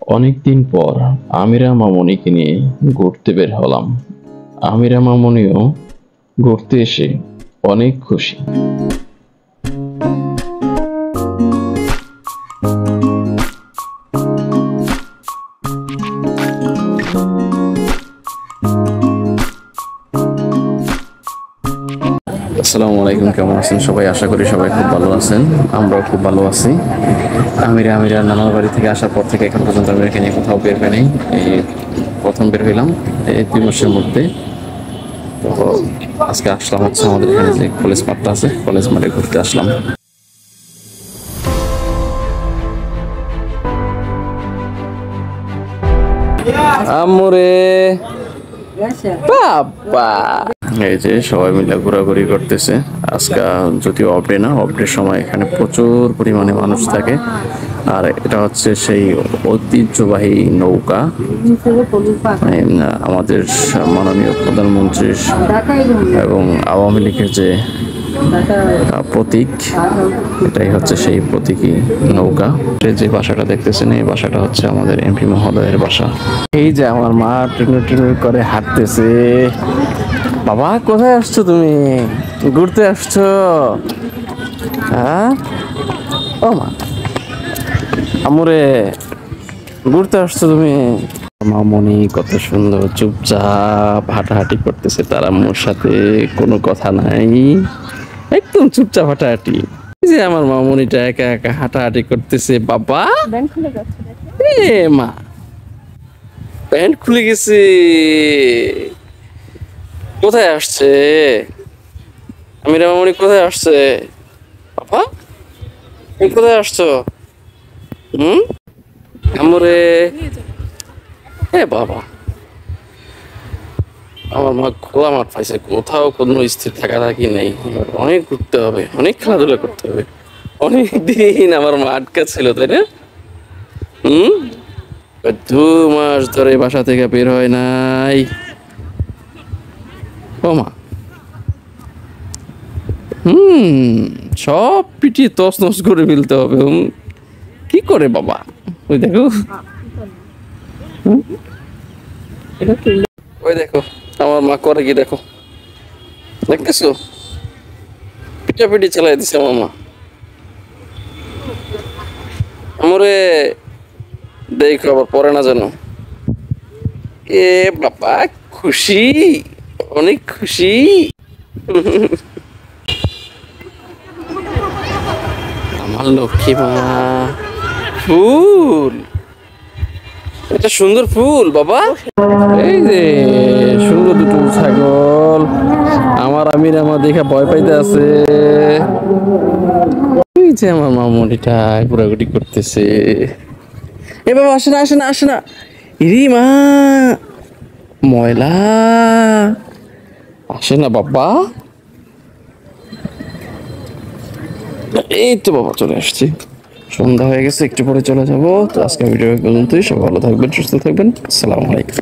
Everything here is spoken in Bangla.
অনেকদিন পর আমিরা মামনিকে নিয়ে ঘুরতে বের হলাম। আমিরা মামনিও ঘুরতে এসে অনেক খুশি। আসসালামু আলাইকুম, কেমন আছেন সবাই? আশা করি সবাই খুব ভালো আছেন। আমরাও খুব ভালো আছি। আমিরা নানার বাড়ি থেকে আসার পর থেকে এখন পর্যন্ত আমি এখানে কোথাও বের হই নাই। এই প্রথম বের হইলাম এই 2 মাসের মধ্যে। তো আজকে আসলাম হচ্ছে আমাদের এখানে যে কলেজ মাঠটা আছে, কলেজ মাঠে ঘুরতে আসলাম। আমরে বাবা, এই যে সবাই মিলে ঘোরাঘুরি করতেছে। আজকে যদিও অফডে না, অফডের সময় এখানে প্রচুর পরিমাণে মানুষ থাকে। আর এটা হচ্ছে সেই ঐতিহ্যবাহী নৌকা, আমাদের মাননীয় প্রধানমন্ত্রীর এবং আওয়ামী লীগের যে প্রতীক, এটাই হচ্ছে সেই প্রতীকী নৌকা। যে বাসাটা দেখতেছেন, এই বাসাটা হচ্ছে আমাদের এমপি মহোদয়ের বাসা। এই যে আমার মা টুনু করে হাঁটতেছে। বাবা, কোথায় আসছো তুমি? ঘুরতে আসছো? হ্যাঁ ও মা, আমরে ঘুরতে আসছো তুমি? মামনি কত সুন্দর চুপচাপ হাঁটাহাঁটি করতেছে, তার আম্মুর সাথে কোনো কথা নাই, একদম চুপচাপ হাঁটাহাঁটি। যে আমার মামনিটা একা একা হাঁটাহাঁটি করতেছে। বাবা এ মা, প্যান্ট খুলে গেছে। কোথায় আসছে আমিরা মামনি? কোথায় আসছে বাবা? তুমি কোথায় আসছো? আমরে এ বাবা, আমার মা খোলা মাঠ পাইছে, কোথাও কোনো স্থির থাকি নেই। অনেক ঘুরতে হবে, অনেক খেলাধুলা করতে হবে। অনেক দিন আমার মা আটকা ছিল, তাই না? 2 মাস ধরে বাসা থেকে বের হয় নাই। ও মা, সব পিটিয়ে তছনছ করে ফেলতে হবে। কি করে বাবা? ওই দেখো, ওই দেখো আমার মা করে কি দেখো, দেখতেছো? পিটাপিটি চালাই দিছে আমার মা। আমরে দেখো আবার পরে না জানো। এ বাবা, খুশি, অনেক খুশি। আমার লক্ষ্মী মা। ফুল, এটা সুন্দর ফুল বাবা। এই যে সুন্দর দুটো ছাগল, আমার আমিরা মা দেখা ভয় পাইতে আছে। এই যে আমার মামনিটা ঘোরাঘুরি করতেছে। এ বাবা, আসে না আসে না আসে না। ইরি মা, ময়লা, আসে না বাবা। এই তো বাবা চলে আসছি। সন্ধ্যা হয়ে গেছে, একটু পরে চলে যাবো। তো আজকে ভিডিও পর্যন্তই। সব ভালো থাকবেন, সুস্থ থাকবেন। আসসালামু আলাইকুম।